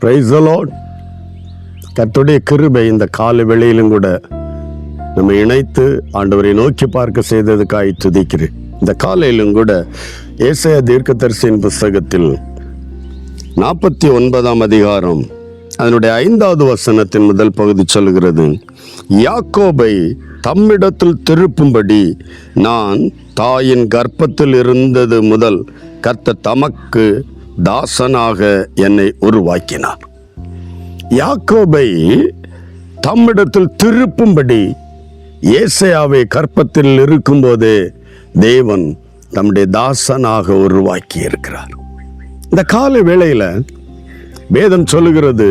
Praise the Lord. கர்த்தருடைய கிருபை இந்த காலை வேளையிலும் கூட நம்ம இணைத்து ஆண்டவரை நோக்கி பார்க்க செய்ததுக்காய் துதிக்கிறேன். இந்த காலையிலும் கூட ஏசாயா தீர்க்கதரிசியின் புஸ்தகத்தில் 49ஆம் அதிகாரம் அதனுடைய 5வது வசனத்தின் முதல் பகுதி சொல்கிறது, யாக்கோபை தம்மிடத்தில் திருப்பும்படி நான் தாயின் கர்ப்பத்தில் இருந்தது முதல் கர்த்தர் தமக்கு தாசனாக என்னை உருவாக்கினார். யாக்கோபை தம்மிடத்தில் திருப்பும்படி ஏசாயாவை கர்ப்பத்தில் இருக்கும்போதே தேவன் தம்முடைய தாசனாக உருவாக்கி இருக்கிறார். இந்த கால வேளையில வேதம் சொல்லுகிறது,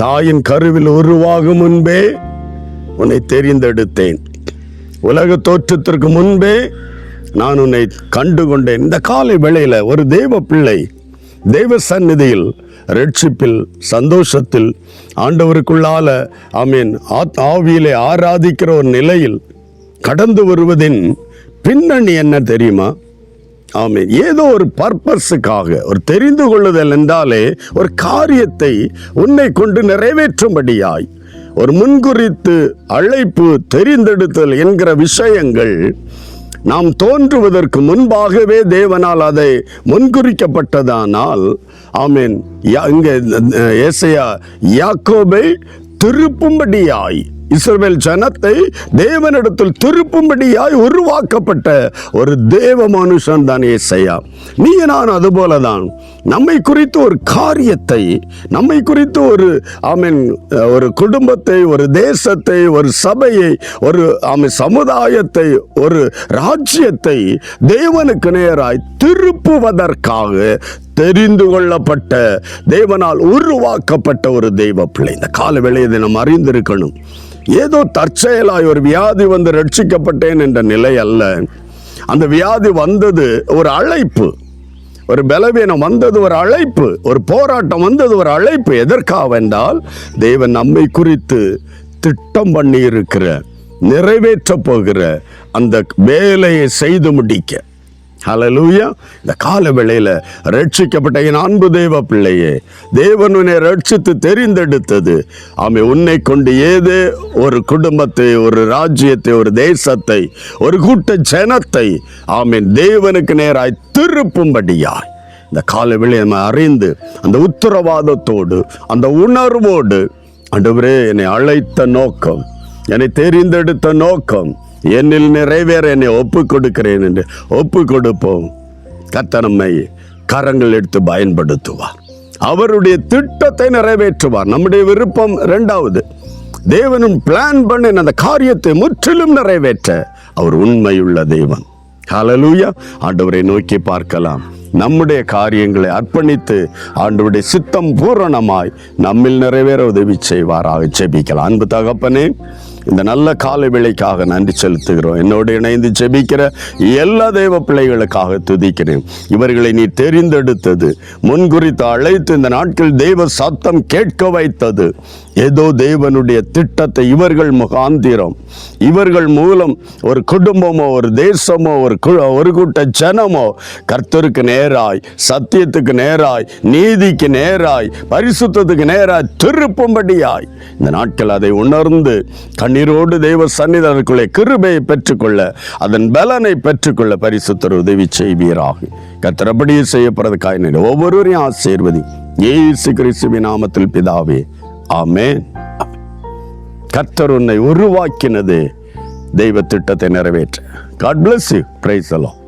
தாயின் கருவில் உருவாகும் முன்பே உன்னை தெரிந்தெடுத்தேன், உலக தோற்றத்திற்கு முன்பே நான் உன்னை கண்டுகொண்டேன். இந்த காலை வேளையில ஒரு தேவ பிள்ளை தேவ சந்நிதியில் ரட்சிப்பில் சந்தோஷத்தில் ஆண்டவருக்குள்ளால ஆமீன் ஆவியிலே ஆராதிக்கிற ஒரு நிலையில் கடந்து வருவதின் பின்னணி என்ன தெரியுமா? ஆமீன். ஏதோ ஒரு பர்பஸுக்காக, ஒரு தெரிந்து கொள்ளுதல் என்றாலே ஒரு காரியத்தை உன்னை கொண்டு நிறைவேற்றும்படியாய் ஒரு முன்குறித்து அழைப்பு தெரிந்தெடுத்தல் என்கிற விஷயங்கள் நாம் தோன்றுவதற்கு முன்பாகவே தேவனால் அதை முன்குறிக்கப்பட்டதானால் ஆமீன். இங்கே ஏசாயா யாக்கோபை திருப்பும்படியாய் இஸ்ரவேல் ஜனத்தை தேவனிடத்தில் திருப்பும்படியாய் உருவாக்கப்பட்ட ஒரு தேவ மனுஷன் தான் ஏசாயா. நீ நான் அதுபோலதான் நம்மை குறித்து ஒரு காரியத்தை, நம்மை குறித்து ஒரு ஆமீன் ஒரு குடும்பத்தை, ஒரு தேசத்தை, ஒரு சபையை, ஒரு ஆமீன் சமுதாயத்தை, ஒரு ராஜ்யத்தை தேவனுக்கு நேராய் திருப்புவதற்காக தெரிந்து கொள்ளப்பட்ட தேவனால் உருவாக்கப்பட்ட ஒரு தெய்வ பிள்ளை. இந்த கால வேளையை நாம் அறிந்திருக்கணும். ஏதோ தற்செயலாய் ஒரு வியாதி வந்து ரட்சிக்கப்பட்டேன் என்ற நிலை அல்ல. அந்த வியாதி வந்தது ஒரு அழைப்பு, ஒரு பலவீனம் வந்தது ஒரு அழைப்பு, ஒரு போராட்டம் வந்தது ஒரு அழைப்பு. எதற்காக என்றால் தேவன் நம்மை குறித்து திட்டம் பண்ணி இருக்கிற, நிறைவேற்ற போகிற அந்த வேலையை செய்து முடிக்க. ஹல்லேலூயா. இந்த கால வேளையில ரட்சிக்கப்பட்ட என் அன்பு தேவ பிள்ளையே, தேவன் உன்னை ரட்சித்து தெரிந்தெடுத்தது ஆமே உன்னை கொண்டு ஏதோ ஒரு குடும்பத்தை, ஒரு ராஜ்யத்தை, ஒரு தேசத்தை, ஒரு கூட்ட ஜனத்தை ஆமீன் தேவனுக்கு நேராய் திருப்பும்படியாய் இந்த கால வேளையை நம்ம அறிந்து அந்த உத்தரவாதத்தோடு அந்த உணர்வோடு, ஆண்டவரே என்னை அழைத்த நோக்கம், என்னை தெரிந்தெடுத்த நோக்கம் என்னில் நிறைவேற என்னை ஒப்பு கொடுக்கிறேன் என்று ஒப்பு கொடுப்போம். கர்த்தர் நம்மை கரங்கள் எடுத்து பயன்படுத்துவார், அவருடைய திட்டத்தை நிறைவேற்றுவார். நம்முடைய விருப்பம் இரண்டாவது, தேவனும் பிளான் பண்ணி அந்த காரியத்தை முற்றிலும் நிறைவேற்ற அவர் உண்மையுள்ள தேவன். ஹல்லேலூயா. ஆண்டவரை நோக்கி பார்க்கலாம். நம்முடைய காரியங்களை அர்ப்பணித்து ஆண்டவருடைய சித்தம் பூரணமாய் நம்மில் நிறைவேற உதவி செய்வாராக ஜெபிக்கலாம். அன்பு தகப்பனே, இந்த நல்ல காலை வேளைக்காக நன்றி செலுத்துகிறோம். என்னோடு இணைந்து ஜெபிக்கிற எல்லா தேவ பிள்ளைகளுக்காக துதிக்கிறேன். இவர்களை நீ தெரிந்தெடுத்தது, முன்குறித்து அழைத்து இந்த நாட்கள் தேவ சத்தம் கேட்க வைத்தது ஏதோ தேவனுடைய திட்டத்தை இவர்கள் முகாந்திரம், இவர்கள் மூலம் ஒரு குடும்பமோ, ஒரு தேசமோ, ஒரு கூட்ட ஜனமோ கர்த்தருக்கு நேராய், சத்தியத்துக்கு நேராய், நீதிக்கு நேராய், பரிசுத்தத்துக்கு நேராய் திருப்பும்படியாய் இந்த நாட்கள் அதை உணர்ந்து கண்ணீரோடு தேவ சன்னிதானத்துக்குள்ளே கிருபையை பெற்றுக்கொள்ள, அதன் பலனை பெற்றுக்கொள்ள பரிசுத்தர் உதவி செய்வீராக. கர்த்தர் அப்படியே செய்யப்படுறதுக்காக ஒவ்வொருவரையும் ஆசீர்வதி. இயேசு கிறிஸ்துவின் நாமத்தில் பிதாவே, ஆமென். கர்த்தர் உன்னை உருவாக்கினது தெய்வ திட்டத்தை நிறைவேற்ற. God bless you. Praise the Lord.